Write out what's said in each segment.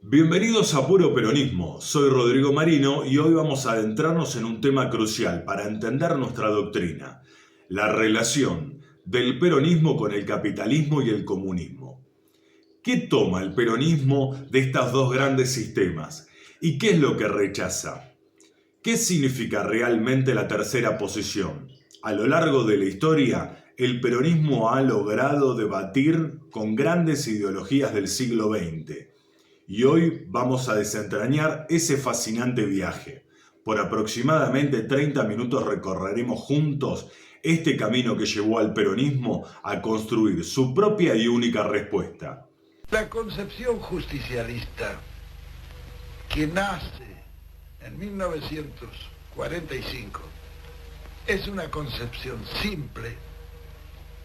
Bienvenidos a Puro Peronismo, soy Rodrigo Marino y hoy vamos a adentrarnos en un tema crucial para entender nuestra doctrina, la relación del peronismo con el capitalismo y el comunismo. ¿Qué toma el peronismo de estos dos grandes sistemas? ¿Y qué es lo que rechaza? ¿Qué significa realmente la tercera posición? A lo largo de la historia, el peronismo ha logrado debatir con grandes ideologías del siglo XX. Y hoy vamos a desentrañar ese fascinante viaje. Por aproximadamente 30 minutos recorreremos juntos este camino que llevó al peronismo a construir su propia y única respuesta. La concepción justicialista que nace en 1945 es una concepción simple,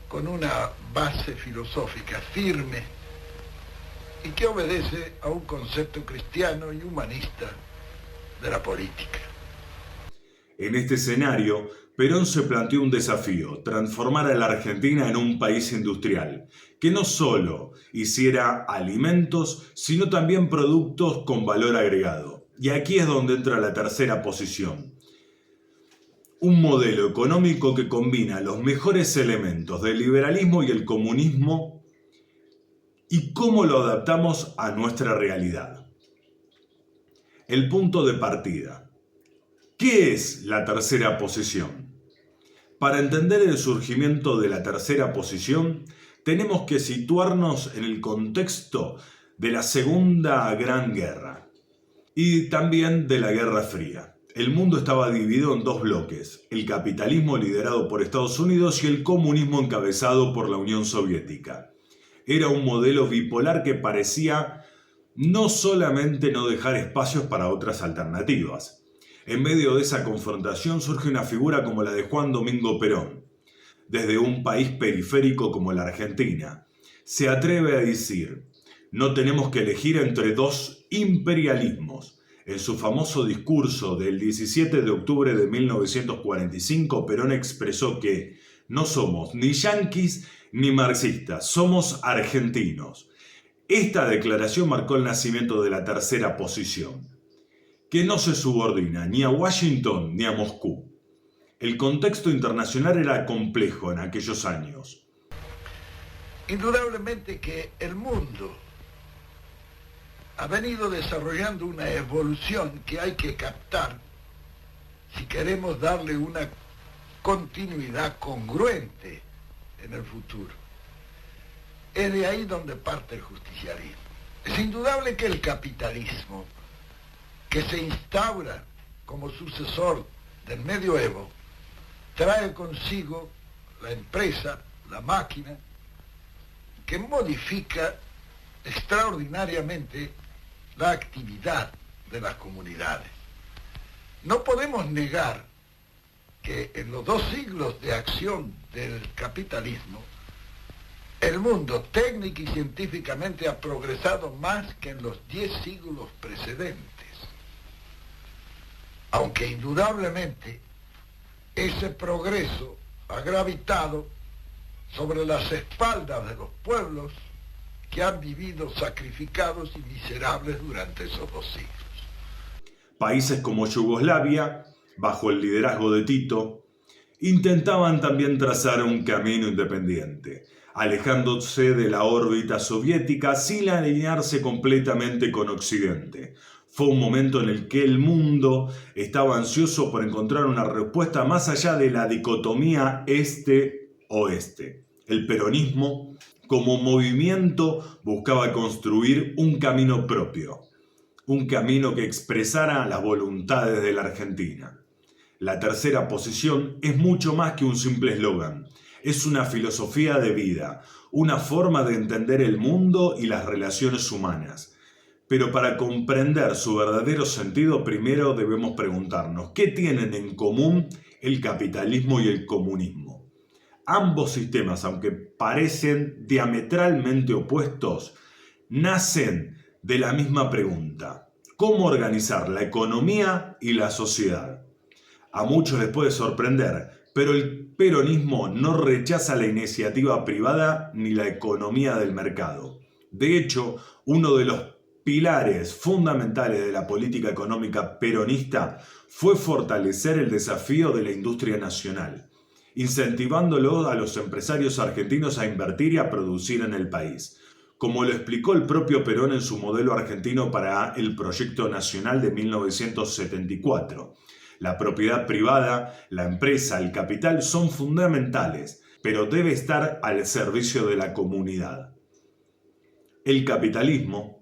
con una base filosófica firme, y que obedece a un concepto cristiano y humanista de la política. En este escenario, Perón se planteó un desafío: transformar a la Argentina en un país industrial, que no solo hiciera alimentos, sino también productos con valor agregado. Y aquí es donde entra la tercera posición. Un modelo económico que combina los mejores elementos del liberalismo y el comunismo y cómo lo adaptamos a nuestra realidad. El punto de partida. ¿Qué es la tercera posición? Para entender el surgimiento de la tercera posición, tenemos que situarnos en el contexto de la Segunda Gran Guerra y también de la Guerra Fría. El mundo estaba dividido en dos bloques: el capitalismo liderado por Estados Unidos y el comunismo encabezado por la Unión Soviética. Era un modelo bipolar que parecía no solamente no dejar espacios para otras alternativas. En medio de esa confrontación surge una figura como la de Juan Domingo Perón. Desde un país periférico como la Argentina, se atreve a decir: no tenemos que elegir entre dos imperialismos. En su famoso discurso del 17 de octubre de 1945, Perón expresó que no somos ni yanquis ni marxistas, somos argentinos. Esta declaración marcó el nacimiento de la tercera posición, que no se subordina ni a Washington ni a Moscú. El contexto internacional era complejo en aquellos años. Indudablemente que el mundo ha venido desarrollando una evolución que hay que captar si queremos darle una continuidad congruente en el futuro. Es de ahí donde parte el justicialismo. Es indudable que el capitalismo, que se instaura como sucesor del medioevo, trae consigo la empresa, la máquina, que modifica extraordinariamente la actividad de las comunidades. No podemos negar que en los 2 siglos de acción del capitalismo, el mundo técnico y científicamente ha progresado más que en los 10 siglos precedentes. Aunque indudablemente ese progreso ha gravitado sobre las espaldas de los pueblos que han vivido sacrificados y miserables durante esos 2 siglos. Países como Yugoslavia, bajo el liderazgo de Tito, intentaban también trazar un camino independiente, alejándose de la órbita soviética sin alinearse completamente con Occidente. Fue un momento en el que el mundo estaba ansioso por encontrar una respuesta más allá de la dicotomía este-oeste. El peronismo, como movimiento, buscaba construir un camino propio, un camino que expresara las voluntades de la Argentina. La tercera posición es mucho más que un simple eslogan. Es una filosofía de vida, una forma de entender el mundo y las relaciones humanas. Pero para comprender su verdadero sentido, primero debemos preguntarnos: ¿qué tienen en común el capitalismo y el comunismo? Ambos sistemas, aunque parecen diametralmente opuestos, nacen de la misma pregunta: ¿cómo organizar la economía y la sociedad? A muchos les puede sorprender, pero el peronismo no rechaza la iniciativa privada ni la economía del mercado. De hecho, uno de los pilares fundamentales de la política económica peronista fue fortalecer el desafío de la industria nacional, incentivándolo a los empresarios argentinos a invertir y a producir en el país, como lo explicó el propio Perón en su modelo argentino para el Proyecto Nacional de 1974. La propiedad privada, la empresa, el capital son fundamentales, pero debe estar al servicio de la comunidad. El capitalismo,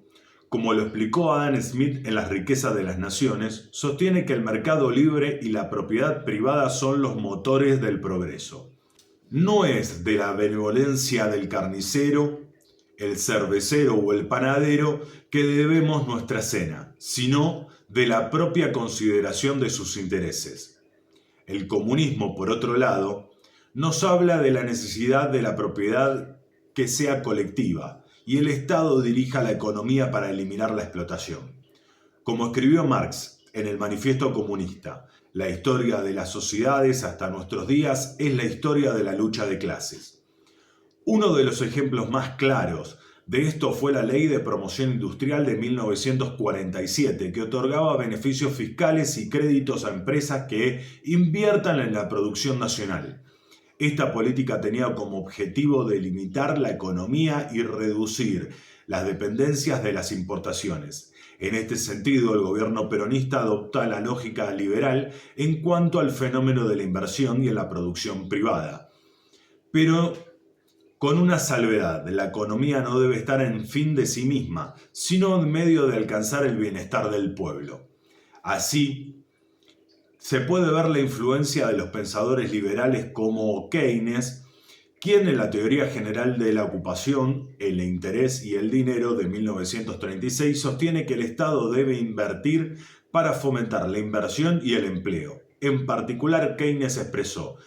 como lo explicó Adam Smith en Las riquezas de las naciones, sostiene que el mercado libre y la propiedad privada son los motores del progreso. No es de la benevolencia del carnicero, el cervecero o el panadero que debemos nuestra cena, sino de la propia consideración de sus intereses. El comunismo, por otro lado, nos habla de la necesidad de la propiedad que sea colectiva y el Estado dirija la economía para eliminar la explotación. Como escribió Marx en el Manifiesto Comunista, la historia de las sociedades hasta nuestros días es la historia de la lucha de clases. Uno de los ejemplos más claros de esto fue la Ley de Promoción Industrial de 1947, que otorgaba beneficios fiscales y créditos a empresas que inviertan en la producción nacional. Esta política tenía como objetivo delimitar la economía y reducir las dependencias de las importaciones. En este sentido, el gobierno peronista adopta la lógica liberal en cuanto al fenómeno de la inversión y en la producción privada. Pero con una salvedad: la economía no debe estar en fin de sí misma, sino en medio de alcanzar el bienestar del pueblo. Así, se puede ver la influencia de los pensadores liberales como Keynes, quien en la Teoría General de la Ocupación, el interés y el dinero de 1936 sostiene que el Estado debe invertir para fomentar la inversión y el empleo. En particular, Keynes expresó: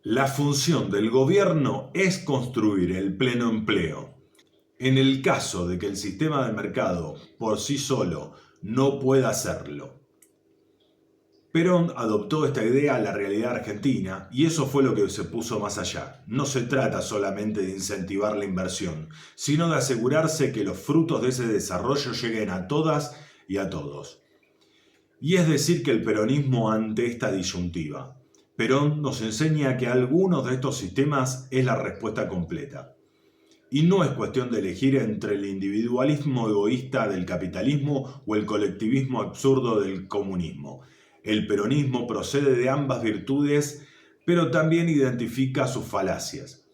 la función del gobierno es construir el pleno empleo. En el caso de que el sistema de mercado por sí solo no pueda hacerlo. Perón adoptó esta idea a la realidad argentina y eso fue lo que se puso más allá. No se trata solamente de incentivar la inversión, sino de asegurarse que los frutos de ese desarrollo lleguen a todas y a todos. Y es decir que el peronismo ante esta disyuntiva. Perón nos enseña que algunos de estos sistemas es la respuesta completa. Y no es cuestión de elegir entre el individualismo egoísta del capitalismo o el colectivismo absurdo del comunismo. El peronismo procede de ambas virtudes, pero también identifica sus falacias.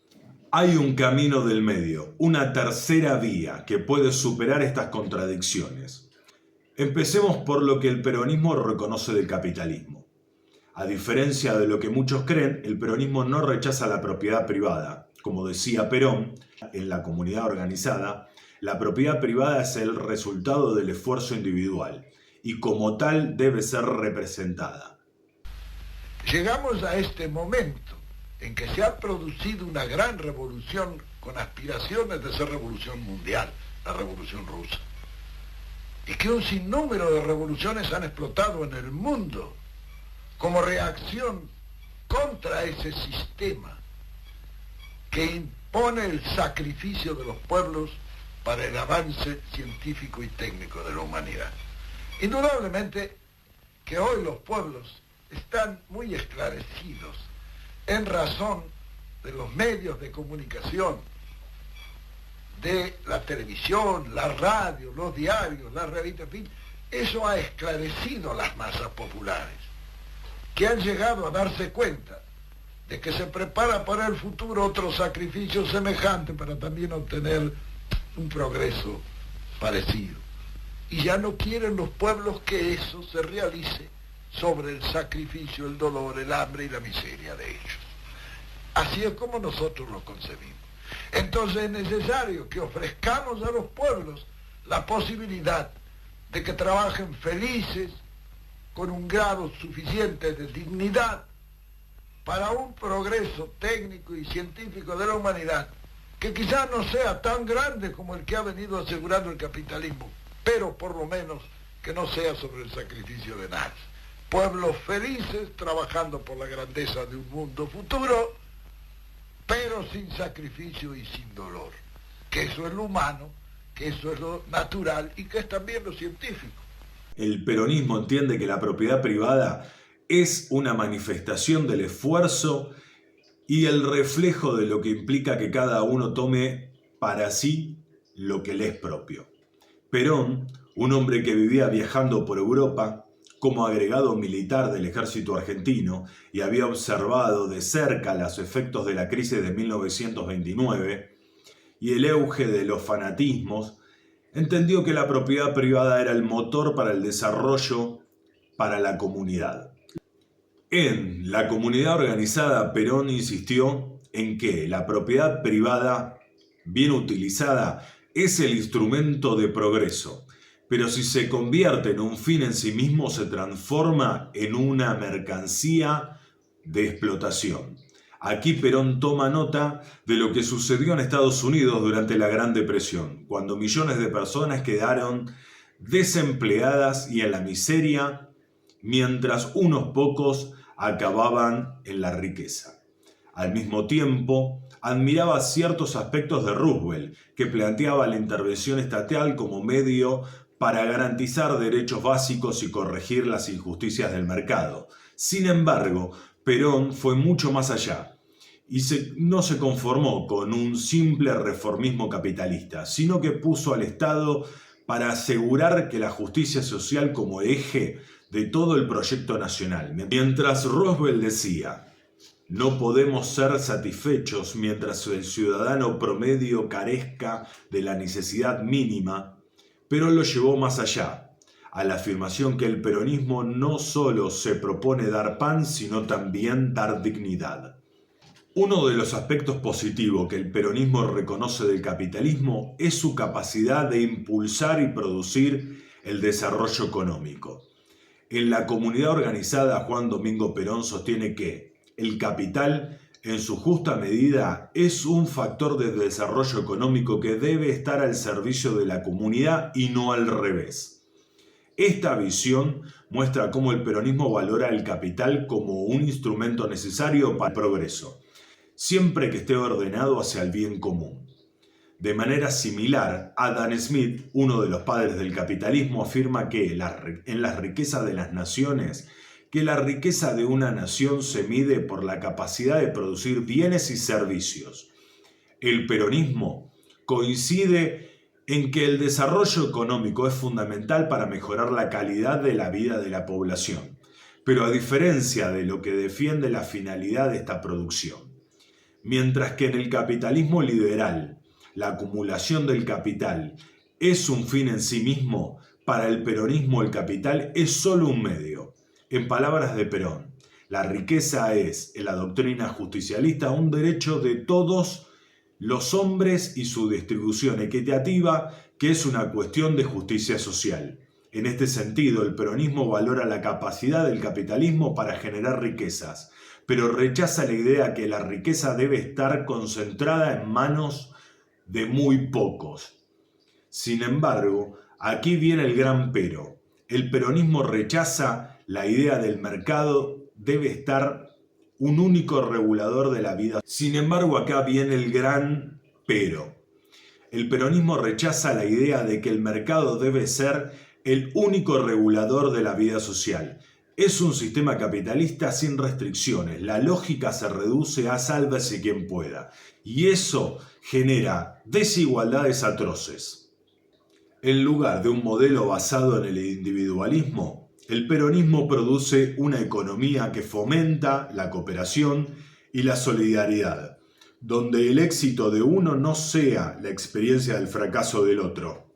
Hay un camino del medio, una tercera vía que puede superar estas contradicciones. Empecemos por lo que el peronismo reconoce del capitalismo. A diferencia de lo que muchos creen, el peronismo no rechaza la propiedad privada. Como decía Perón, en la comunidad organizada, la propiedad privada es el resultado del esfuerzo individual y como tal debe ser representada. Llegamos a este momento en que se ha producido una gran revolución con aspiraciones de ser revolución mundial, la revolución rusa, y que un sinnúmero de revoluciones han explotado en el mundo como reacción contra ese sistema que impone el sacrificio de los pueblos para el avance científico y técnico de la humanidad. Indudablemente que hoy los pueblos están muy esclarecidos en razón de los medios de comunicación, de la televisión, la radio, los diarios, las revistas, en fin, eso ha esclarecido a las masas populares, que han llegado a darse cuenta de que se prepara para el futuro otro sacrificio semejante para también obtener un progreso parecido. Y ya no quieren los pueblos que eso se realice sobre el sacrificio, el dolor, el hambre y la miseria de ellos. Así es como nosotros lo concebimos. Entonces es necesario que ofrezcamos a los pueblos la posibilidad de que trabajen felices, con un grado suficiente de dignidad, para un progreso técnico y científico de la humanidad, que quizás no sea tan grande como el que ha venido asegurando el capitalismo, pero por lo menos que no sea sobre el sacrificio de nadie. Pueblos felices trabajando por la grandeza de un mundo futuro, pero sin sacrificio y sin dolor, que eso es lo humano, que que eso es lo natural y que es también lo científico. El peronismo entiende que la propiedad privada es una manifestación del esfuerzo y el reflejo de lo que implica que cada uno tome para sí lo que le es propio. Perón, un hombre que vivía viajando por Europa como agregado militar del ejército argentino y había observado de cerca los efectos de la crisis de 1929 y el auge de los fanatismos, entendió que la propiedad privada era el motor para el desarrollo para la comunidad. En la comunidad organizada, Perón insistió en que la propiedad privada, bien utilizada, es el instrumento de progreso, pero si se convierte en un fin en sí mismo, se transforma en una mercancía de explotación. Aquí Perón toma nota de lo que sucedió en Estados Unidos durante la Gran Depresión, cuando millones de personas quedaron desempleadas y en la miseria, mientras unos pocos acababan en la riqueza. Al mismo tiempo, admiraba ciertos aspectos de Roosevelt, que planteaba la intervención estatal como medio para garantizar derechos básicos y corregir las injusticias del mercado. Sin embargo, Perón fue mucho más allá y no se conformó con un simple reformismo capitalista, sino que puso al Estado para asegurar que la justicia social como eje de todo el proyecto nacional. Mientras Roosevelt decía: no podemos ser satisfechos mientras el ciudadano promedio carezca de la necesidad mínima, pero lo llevó más allá, a la afirmación que el peronismo no solo se propone dar pan, sino también dar dignidad. Uno de los aspectos positivos que el peronismo reconoce del capitalismo es su capacidad de impulsar y producir el desarrollo económico. En la comunidad organizada, Juan Domingo Perón sostiene que el capital, en su justa medida, es un factor de desarrollo económico que debe estar al servicio de la comunidad y no al revés. Esta visión muestra cómo el peronismo valora el capital como un instrumento necesario para el progreso, siempre que esté ordenado hacia el bien común. De manera similar, Adam Smith, uno de los padres del capitalismo, afirma que en las riquezas de las naciones, que la riqueza de una nación se mide por la capacidad de producir bienes y servicios. El peronismo coincide en que el desarrollo económico es fundamental para mejorar la calidad de la vida de la población, pero a diferencia de lo que defiende la finalidad de esta producción. Mientras que en el capitalismo liberal, la acumulación del capital es un fin en sí mismo, para el peronismo el capital es solo un medio. En palabras de Perón, la riqueza es, en la doctrina justicialista, un derecho de todos los hombres y su distribución equitativa, que es una cuestión de justicia social. En este sentido, el peronismo valora la capacidad del capitalismo para generar riquezas, pero rechaza la idea que la riqueza debe estar concentrada en manos de muy pocos. Sin embargo, aquí viene el gran pero. El peronismo rechaza la idea del mercado debe estar un único regulador de la vida. Sin embargo, acá viene el gran pero. El peronismo rechaza la idea de que el mercado debe ser el único regulador de la vida social. Es un sistema capitalista sin restricciones. La lógica se reduce a sálvese quien pueda. Y eso genera desigualdades atroces. En lugar de un modelo basado en el individualismo, el peronismo produce una economía que fomenta la cooperación y la solidaridad, donde el éxito de uno no sea la experiencia del fracaso del otro.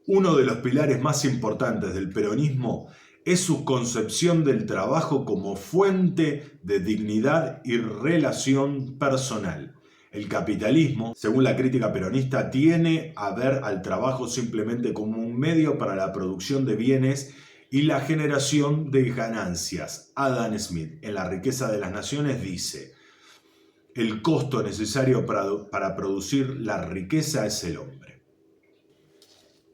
Uno de los pilares más importantes del peronismo es su concepción del trabajo como fuente de dignidad y relación personal. El capitalismo, según la crítica peronista, tiene a ver al trabajo simplemente como un medio para la producción de bienes y la generación de ganancias. Adam Smith, en La riqueza de las naciones, dice: el costo necesario para producir la riqueza es el hombre.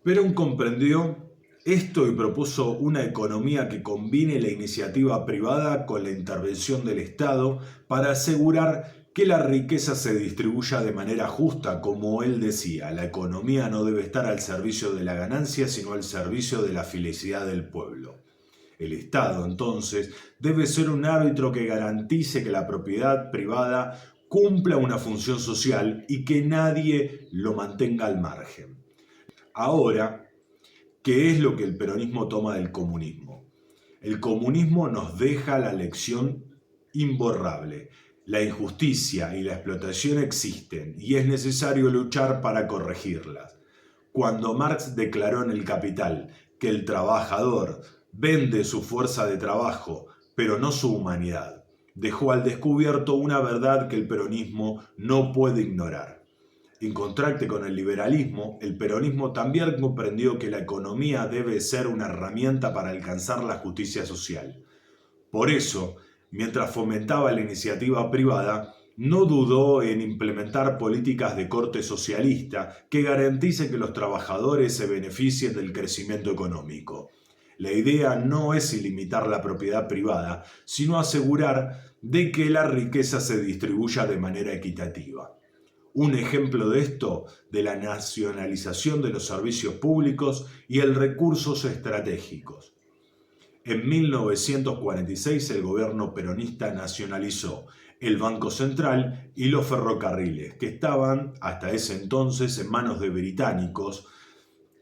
Perón comprendió esto y propuso una economía que combine la iniciativa privada con la intervención del Estado para asegurar que la riqueza se distribuya de manera justa, como él decía, la economía no debe estar al servicio de la ganancia, sino al servicio de la felicidad del pueblo. El Estado, entonces, debe ser un árbitro que garantice que la propiedad privada cumpla una función social y que nadie lo mantenga al margen. Ahora, ¿qué es lo que el peronismo toma del comunismo? El comunismo nos deja la lección imborrable. La injusticia y la explotación existen y es necesario luchar para corregirlas. Cuando Marx declaró en El Capital que el trabajador vende su fuerza de trabajo, pero no su humanidad, dejó al descubierto una verdad que el peronismo no puede ignorar. En contraste con el liberalismo, el peronismo también comprendió que la economía debe ser una herramienta para alcanzar la justicia social. Por eso, mientras fomentaba la iniciativa privada, no dudó en implementar políticas de corte socialista que garanticen que los trabajadores se beneficien del crecimiento económico. La idea no es ilimitar la propiedad privada, sino asegurar de que la riqueza se distribuya de manera equitativa. Un ejemplo de esto, de la nacionalización de los servicios públicos y el recursos estratégicos. En 1946 el gobierno peronista nacionalizó el Banco Central y los ferrocarriles, que estaban hasta ese entonces en manos de británicos,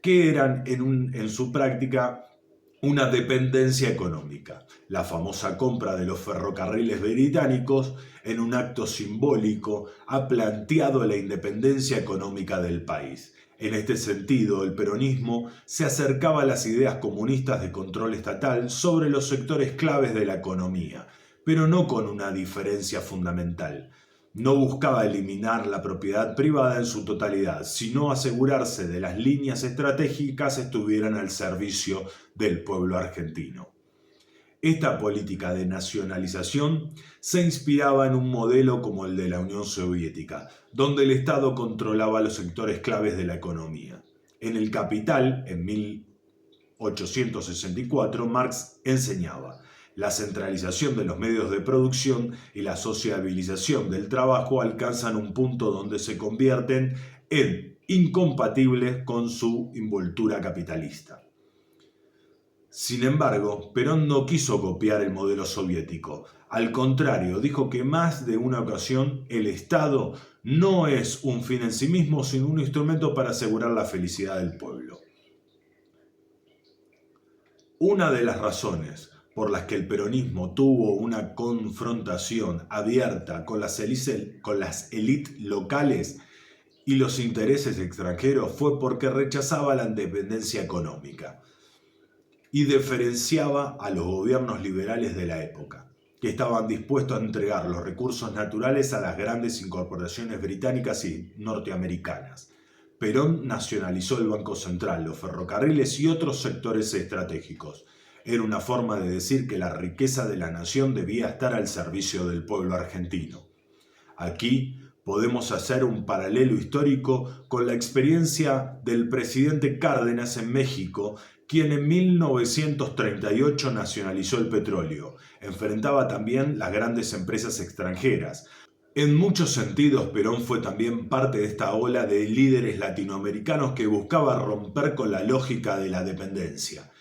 que eran en su práctica una dependencia económica. La famosa compra de los ferrocarriles británicos, en un acto simbólico, ha planteado la independencia económica del país. En este sentido, el peronismo se acercaba a las ideas comunistas de control estatal sobre los sectores claves de la economía, pero no con una diferencia fundamental. No buscaba eliminar la propiedad privada en su totalidad, sino asegurarse de que las líneas estratégicas estuvieran al servicio del pueblo argentino. Esta política de nacionalización se inspiraba en un modelo como el de la Unión Soviética, donde el Estado controlaba los sectores claves de la economía. En El Capital, en 1864, Marx enseñaba: la centralización de los medios de producción y la sociabilización del trabajo alcanzan un punto donde se convierten en incompatibles con su envoltura capitalista. Sin embargo, Perón no quiso copiar el modelo soviético. Al contrario, dijo que más de una ocasión el Estado no es un fin en sí mismo, sino un instrumento para asegurar la felicidad del pueblo. Una de las razones por las que el peronismo tuvo una confrontación abierta con las élites locales y los intereses extranjeros fue porque rechazaba la independencia económica y diferenciaba a los gobiernos liberales de la época, que estaban dispuestos a entregar los recursos naturales a las grandes incorporaciones británicas y norteamericanas. Perón nacionalizó el Banco Central, los ferrocarriles y otros sectores estratégicos. Era una forma de decir que la riqueza de la nación debía estar al servicio del pueblo argentino. Aquí podemos hacer un paralelo histórico con la experiencia del presidente Cárdenas en México, quien en 1938 nacionalizó el petróleo. Enfrentaba también las grandes empresas extranjeras. En muchos sentidos, Perón fue también parte de esta ola de líderes latinoamericanos que buscaba romper con la lógica de la dependencia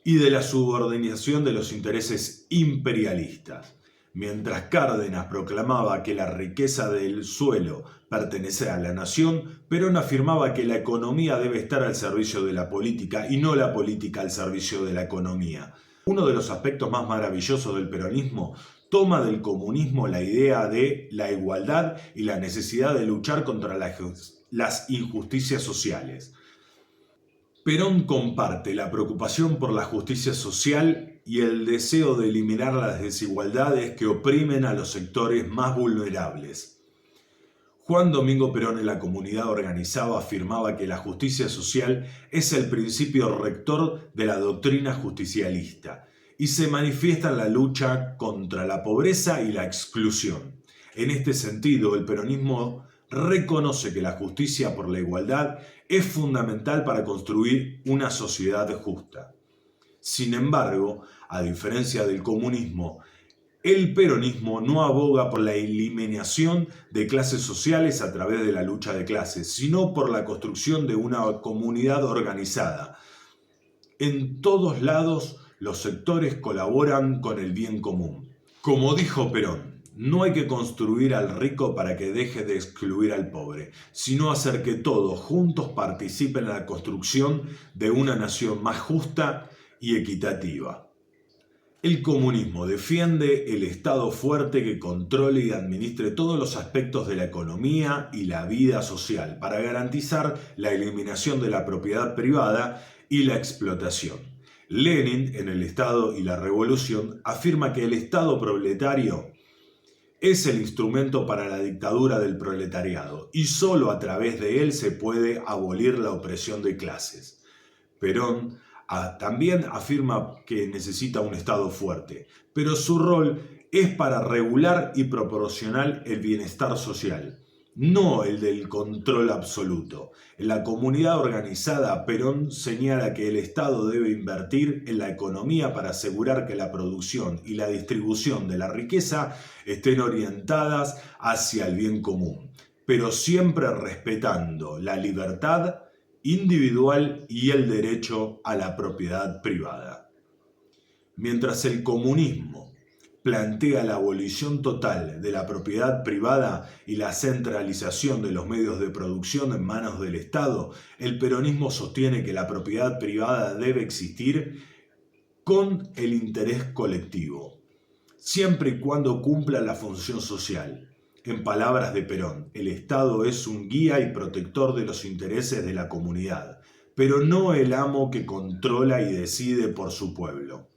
y de la subordinación de los intereses imperialistas. Mientras Cárdenas proclamaba que la riqueza del suelo pertenecía a la nación, Perón afirmaba que la economía debe estar al servicio de la política y no la política al servicio de la economía. Uno de los aspectos más maravillosos del peronismo toma del comunismo la idea de la igualdad y la necesidad de luchar contra las injusticias sociales. Perón comparte la preocupación por la justicia social y el deseo de eliminar las desigualdades que oprimen a los sectores más vulnerables. Juan Domingo Perón en La Comunidad Organizada afirmaba que la justicia social es el principio rector de la doctrina justicialista y se manifiesta en la lucha contra la pobreza y la exclusión. En este sentido, el peronismo reconoce que la justicia por la igualdad es fundamental para construir una sociedad justa. Sin embargo, a diferencia del comunismo, El peronismo no aboga por la eliminación de clases sociales a través de la lucha de clases, sino por la construcción de una comunidad organizada. En todos lados, los sectores colaboran con el bien común. Como dijo Perón, no hay que construir al rico para que deje de excluir al pobre, sino hacer que todos juntos participen en la construcción de una nación más justa y equitativa. El comunismo defiende el Estado fuerte que controle y administre todos los aspectos de la economía y la vida social para garantizar la eliminación de la propiedad privada y la explotación. Lenin, en El Estado y la Revolución, afirma que el Estado proletario es el instrumento para la dictadura del proletariado y solo a través de él se puede abolir la opresión de clases. Perón también afirma que necesita un Estado fuerte, pero su rol es para regular y proporcionar el bienestar social, no el del control absoluto. En la comunidad organizada, Perón señala que el Estado debe invertir en la economía para asegurar que la producción y la distribución de la riqueza estén orientadas hacia el bien común, pero siempre respetando la libertad individual y el derecho a la propiedad privada. Mientras el comunismo plantea la abolición total de la propiedad privada y la centralización de los medios de producción en manos del Estado, el peronismo sostiene que la propiedad privada debe existir con el interés colectivo, siempre y cuando cumpla la función social. En palabras de Perón, el Estado es un guía y protector de los intereses de la comunidad, pero no el amo que controla y decide por su pueblo.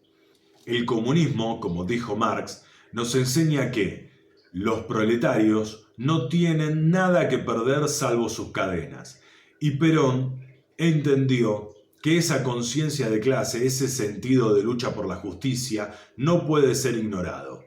El comunismo, como dijo Marx, nos enseña que los proletarios no tienen nada que perder salvo sus cadenas. Y Perón entendió que esa conciencia de clase, ese sentido de lucha por la justicia, no puede ser ignorado.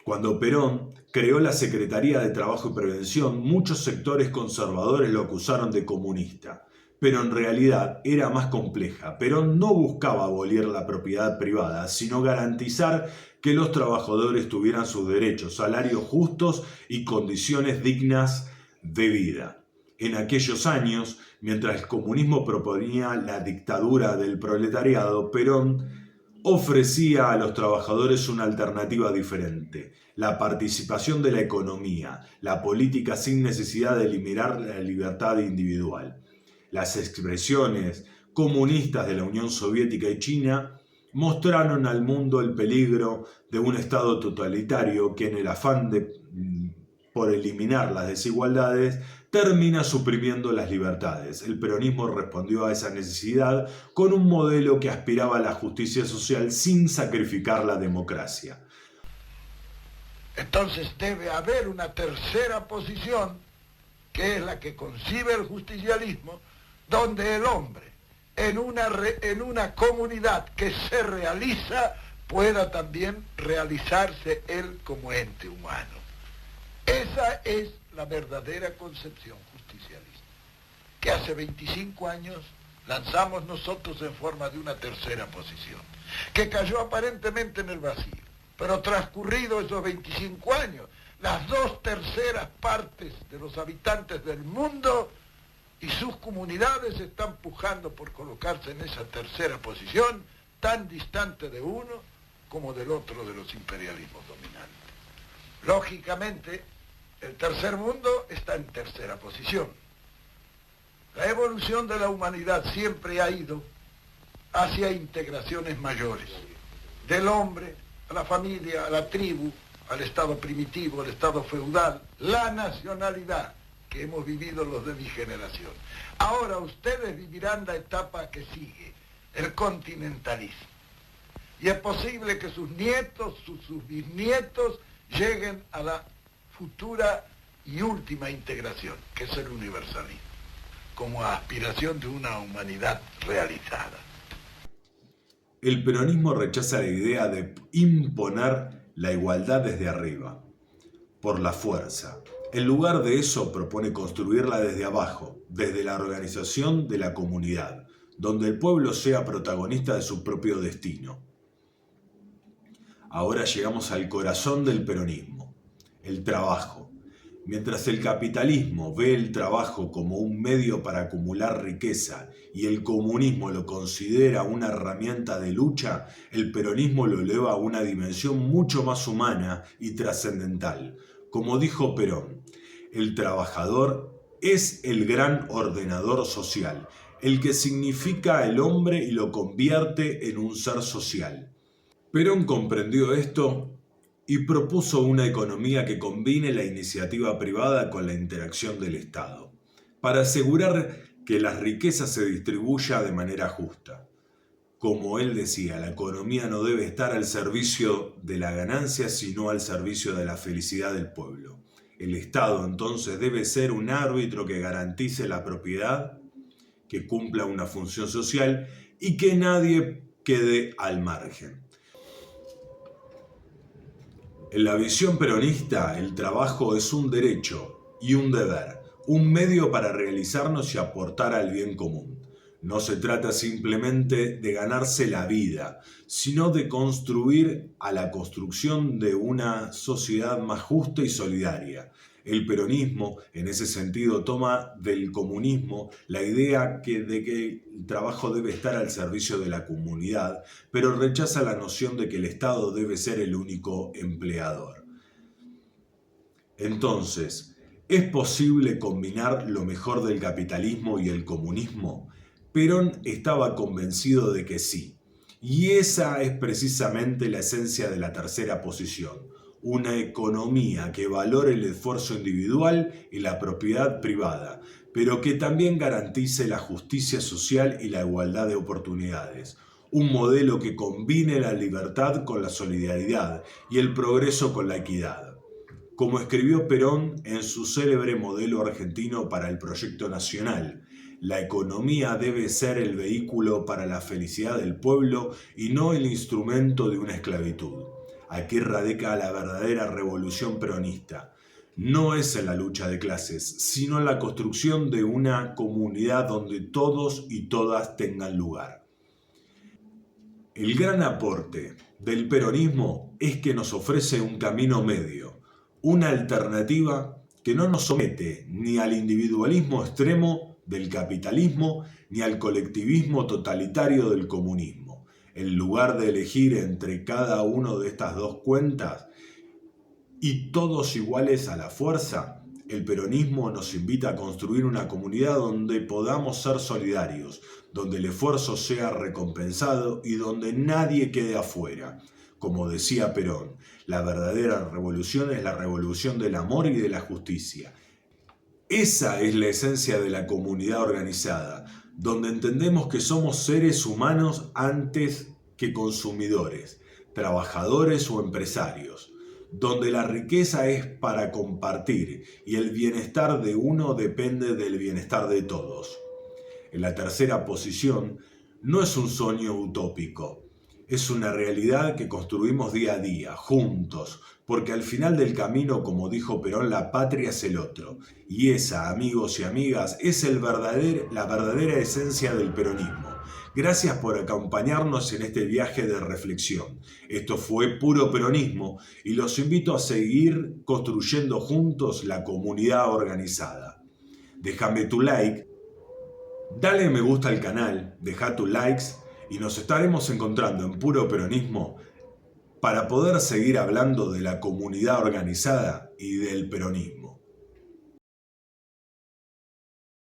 Cuando Perón creó la Secretaría de Trabajo y Prevención, muchos sectores conservadores lo acusaron de comunista, pero en realidad era más compleja. Perón no buscaba abolir la propiedad privada, sino garantizar que los trabajadores tuvieran sus derechos, salarios justos y condiciones dignas de vida. En aquellos años, mientras el comunismo proponía la dictadura del proletariado, Perón ofrecía a los trabajadores una alternativa diferente: la participación de la economía, la política sin necesidad de eliminar la libertad individual. Las expresiones comunistas de la Unión Soviética y China mostraron al mundo el peligro de un Estado totalitario que, en el afán por eliminar las desigualdades, termina suprimiendo las libertades. El peronismo respondió a esa necesidad con un modelo que aspiraba a la justicia social sin sacrificar la democracia. Entonces debe haber una tercera posición, que es la que concibe el justicialismo, donde el hombre, en una comunidad que se realiza, pueda también realizarse él como ente humano. Esa es la verdadera concepción justicialista, que hace 25 años lanzamos nosotros en forma de una tercera posición, que cayó aparentemente en el vacío, pero transcurrido esos 25 años, las 2/3 partes de los habitantes del mundo y sus comunidades están pujando por colocarse en esa tercera posición, tan distante de uno como del otro de los imperialismos dominantes. Lógicamente, el tercer mundo está en tercera posición. La evolución de la humanidad siempre ha ido hacia integraciones mayores, del hombre a la familia, a la tribu, al estado primitivo, al estado feudal, la nacionalidad que hemos vivido los de mi generación. Ahora ustedes vivirán la etapa que sigue, el continentalismo. Y es posible que sus nietos, sus bisnietos, lleguen a la futura y última integración, que es el universalismo, como aspiración de una humanidad realizada. El peronismo rechaza la idea de imponer la igualdad desde arriba, por la fuerza. En lugar de eso, propone construirla desde abajo, desde la organización de la comunidad, donde el pueblo sea protagonista de su propio destino. Ahora llegamos al corazón del peronismo, el trabajo. Mientras el capitalismo ve el trabajo como un medio para acumular riqueza y el comunismo lo considera una herramienta de lucha, el peronismo lo eleva a una dimensión mucho más humana y trascendental. Como dijo Perón, el trabajador es el gran ordenador social, el que significa el hombre y lo convierte en un ser social. Perón comprendió esto y propuso una economía que combine la iniciativa privada con la interacción del Estado, para asegurar que la riqueza se distribuya de manera justa. Como él decía, la economía no debe estar al servicio de la ganancia, sino al servicio de la felicidad del pueblo. El Estado entonces debe ser un árbitro que garantice la propiedad, que cumpla una función social y que nadie quede al margen. En la visión peronista, el trabajo es un derecho y un deber, un medio para realizarnos y aportar al bien común. No se trata simplemente de ganarse la vida, sino de construir a la construcción de una sociedad más justa y solidaria. El peronismo, en ese sentido, toma del comunismo la idea de que el trabajo debe estar al servicio de la comunidad, pero rechaza la noción de que el Estado debe ser el único empleador. Entonces, ¿es posible combinar lo mejor del capitalismo y el comunismo? Perón estaba convencido de que sí, y esa es precisamente la esencia de la tercera posición. Una economía que valore el esfuerzo individual y la propiedad privada, pero que también garantice la justicia social y la igualdad de oportunidades. Un modelo que combine la libertad con la solidaridad y el progreso con la equidad. Como escribió Perón en su célebre modelo argentino para el proyecto nacional, la economía debe ser el vehículo para la felicidad del pueblo y no el instrumento de una esclavitud. Aquí radica la verdadera revolución peronista. No es en la lucha de clases, sino en la construcción de una comunidad donde todos y todas tengan lugar. El gran aporte del peronismo es que nos ofrece un camino medio, una alternativa que no nos somete ni al individualismo extremo del capitalismo ni al colectivismo totalitario del comunismo. En lugar de elegir entre cada una de estas dos cuentas y todos iguales a la fuerza, el peronismo nos invita a construir una comunidad donde podamos ser solidarios, donde el esfuerzo sea recompensado y donde nadie quede afuera. Como decía Perón, la verdadera revolución es la revolución del amor y de la justicia. Esa es la esencia de la comunidad organizada, donde entendemos que somos seres humanos antes que consumidores, trabajadores o empresarios, donde la riqueza es para compartir y el bienestar de uno depende del bienestar de todos. En la tercera posición, no es un sueño utópico, es una realidad que construimos día a día, juntos, porque al final del camino, como dijo Perón, la patria es el otro. Y esa, amigos y amigas, es la verdadera esencia del peronismo. Gracias por acompañarnos en este viaje de reflexión. Esto fue Puro Peronismo y los invito a seguir construyendo juntos la comunidad organizada. Déjame tu like, dale me gusta al canal, deja tus likes y nos estaremos encontrando en Puro Peronismo para poder seguir hablando de la comunidad organizada y del peronismo.